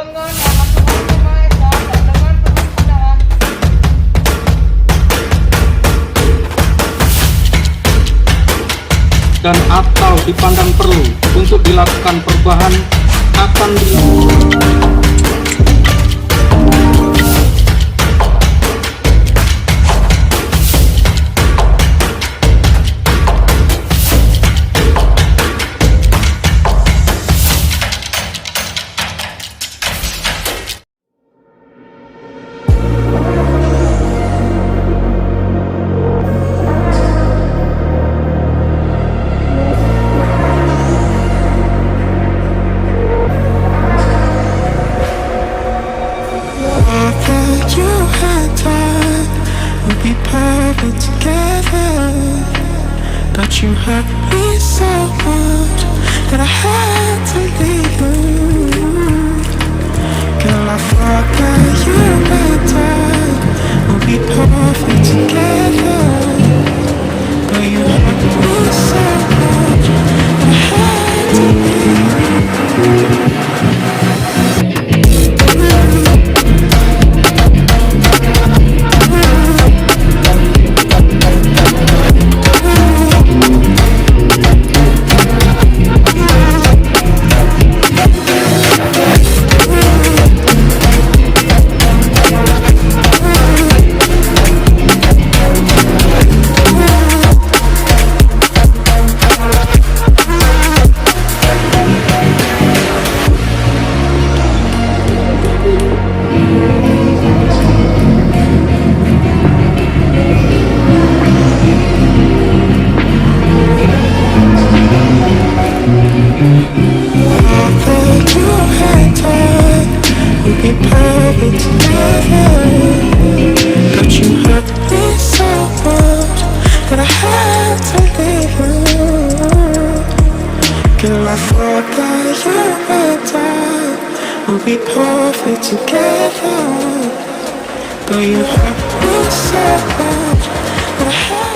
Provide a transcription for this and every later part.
dengan aman tunai dan dengan penyempurnaan dan atau dipandang perlu untuk dilakukan perubahan akan dilakukan. But you hurt me so much that I had to leave you. Girl, I thought that you and I would be perfect together. But you hurt me so much that I had to leave you. Girl, I thought that you and I would be perfect together. But you hurt me so much that I had.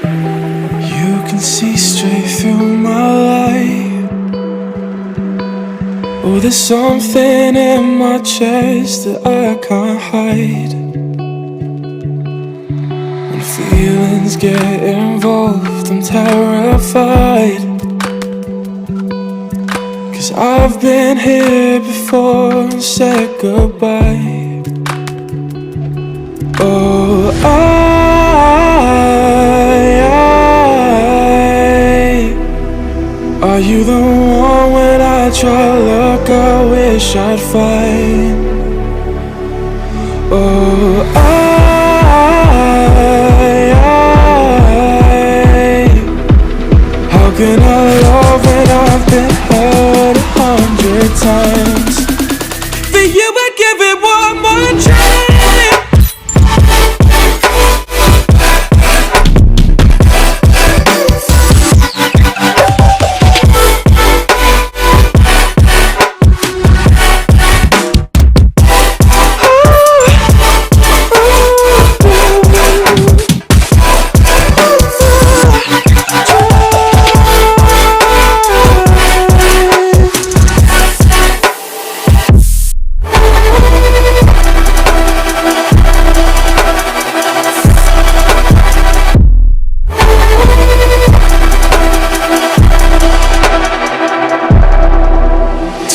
You can see straight through my light. Oh, there's something in my chest that I can't hide. When feelings get involved, I'm terrified. 'Cause I've been here before and said goodbye. Oh, are you the one when I try to look, I wish I'd find? Oh, how can I love when I've been hurt 100 times? For you I'd give it one more try.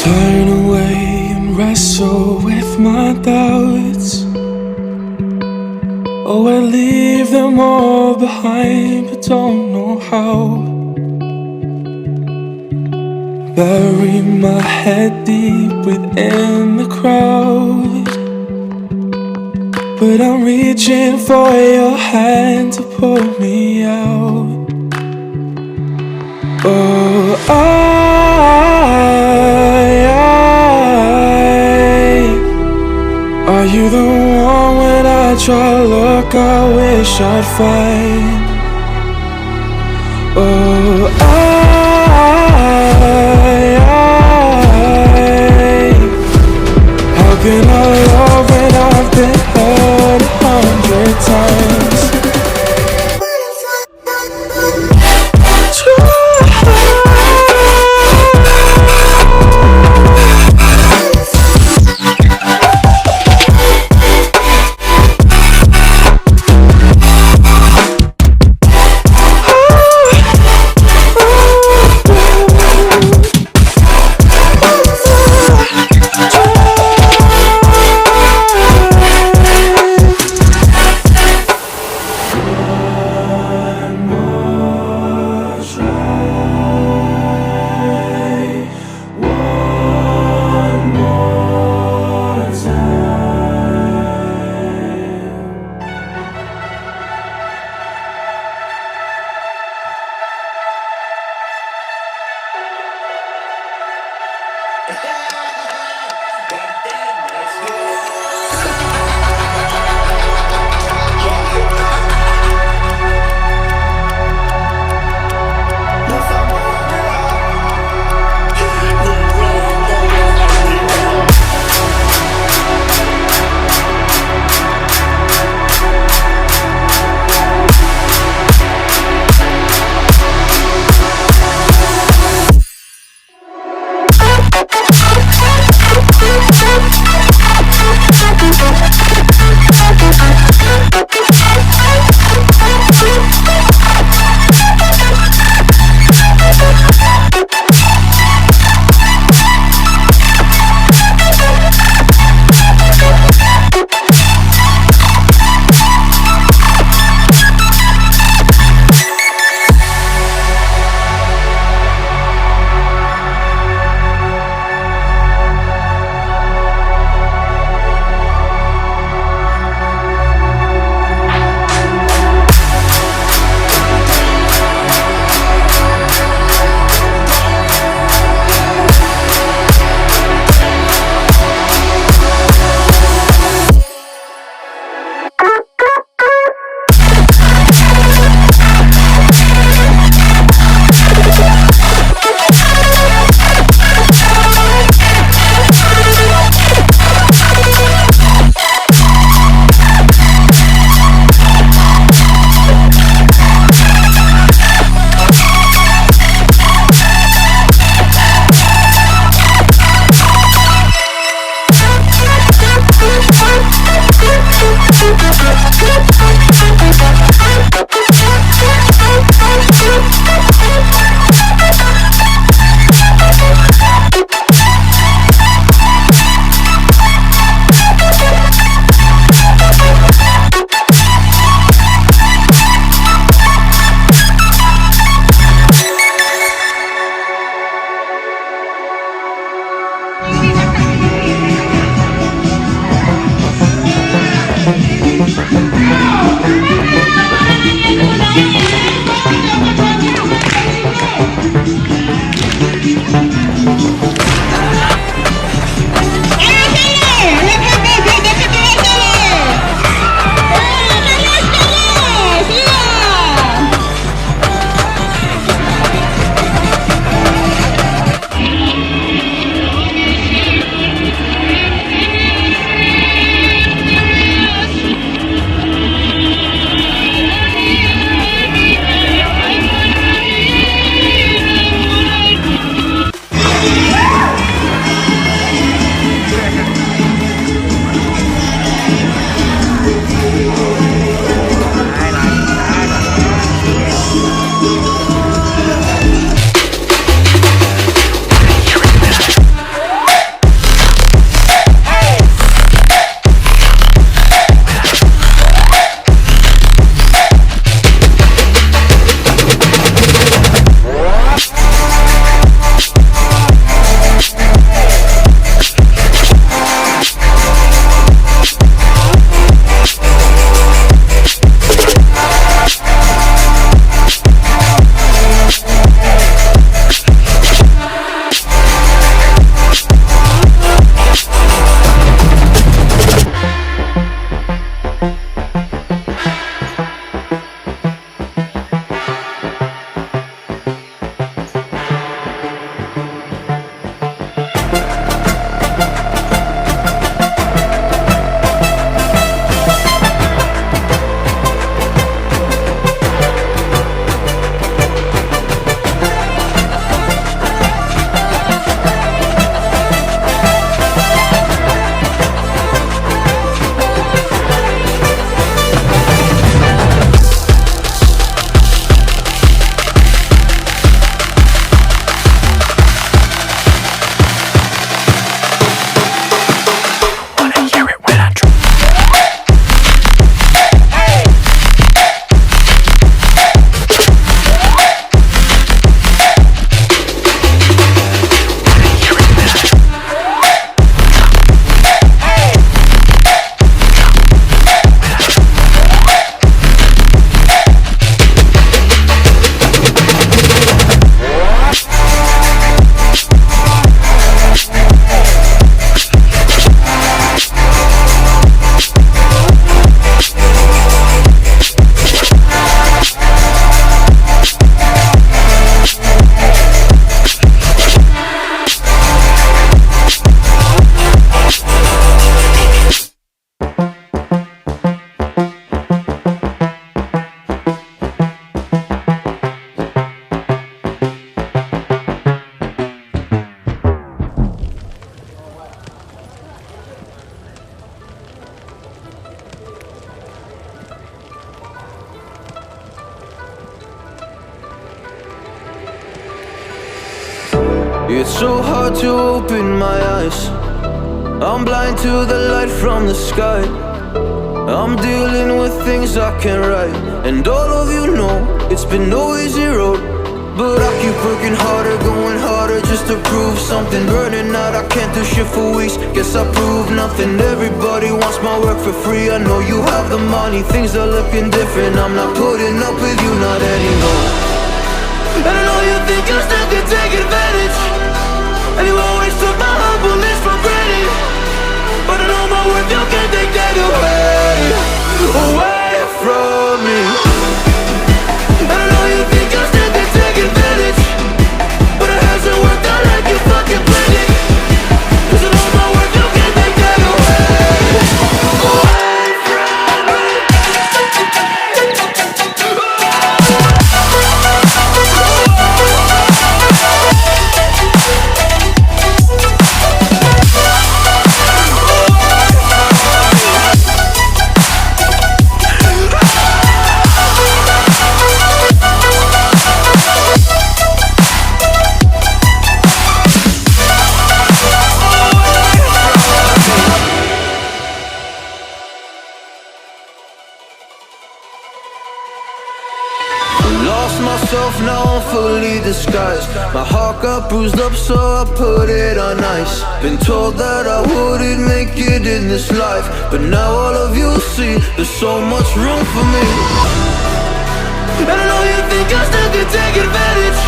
Turn away and wrestle with my doubts. Oh, I leave them all behind, but don't know how. Bury my head deep within the crowd, but I'm reaching for your hand to pull me out. Oh, are you the one when I try to look, I wish I'd find? Oh, how can I love when I've been hurt 100 times? It's so hard to open my eyes. I'm blind to the light from the sky. I'm dealing with things I can't write. And all of you know it's been no easy road, but I keep working harder, going harder just to prove something. Burning out, I can't do shit for weeks. Guess I proved nothing. Everybody wants my work for free. I know you have the money, things are looking different. I'm not putting up with you, not anymore. And I know you think you still can take advantage, and you always took my humbleness for granted. But I know my worth, you can't take that away from me. And I know you think you still can take advantage, but it hasn't worked out like you fucking planned it. 'Cause I know my worth, you can't take that away from me. Lost myself, now I'm fully disguised. My heart got bruised up, so I put it on ice. Been told that I wouldn't make it in this life, but now all of you see there's so much room for me. And I know you think I still can take advantage,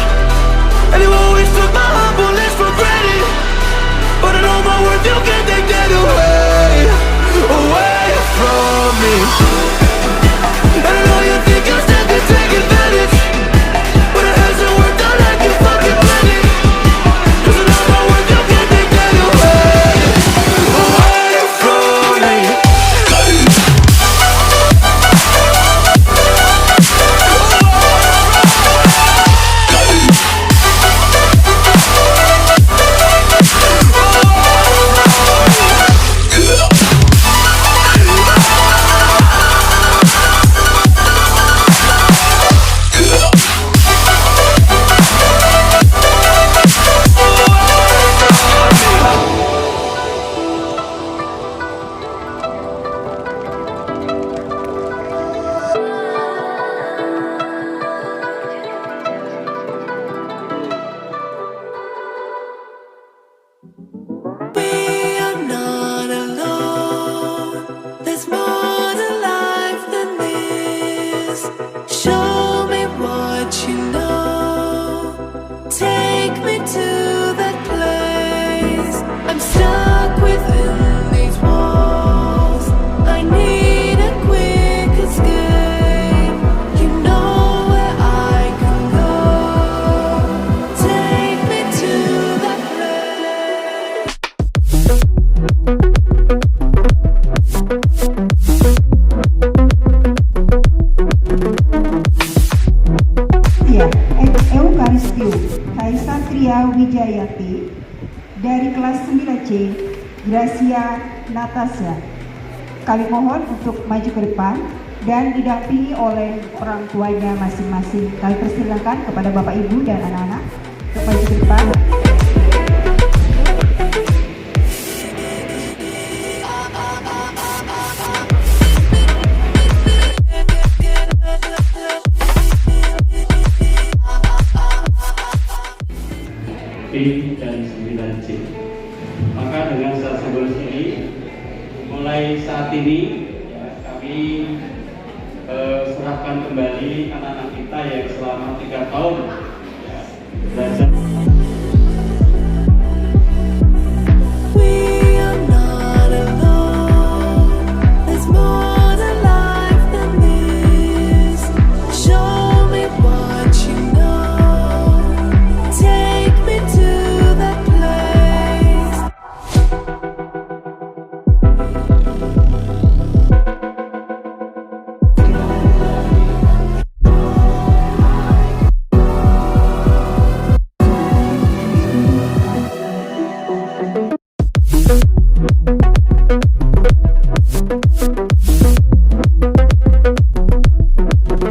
and you always took my humbleness for granted. But I know my worth, you can't take that away from me. And I know you think you still can take advantage, but it hasn't worked out like you fucking planned it. 'Cause I know my worth, you can't take that away from me. dari kelas 9C, Gracia Natasha. Kami mohon untuk maju ke depan dan didampingi oleh orang tuanya masing-masing. Kami persilakan kepada Bapak Ibu dan anak-anak untuk maju ke depan. Dan 9C. Maka dengan secara simbolis ini, mulai saat ini ya, kami serahkan kembali anak-anak kita yang selama 3 tahun ya, belajar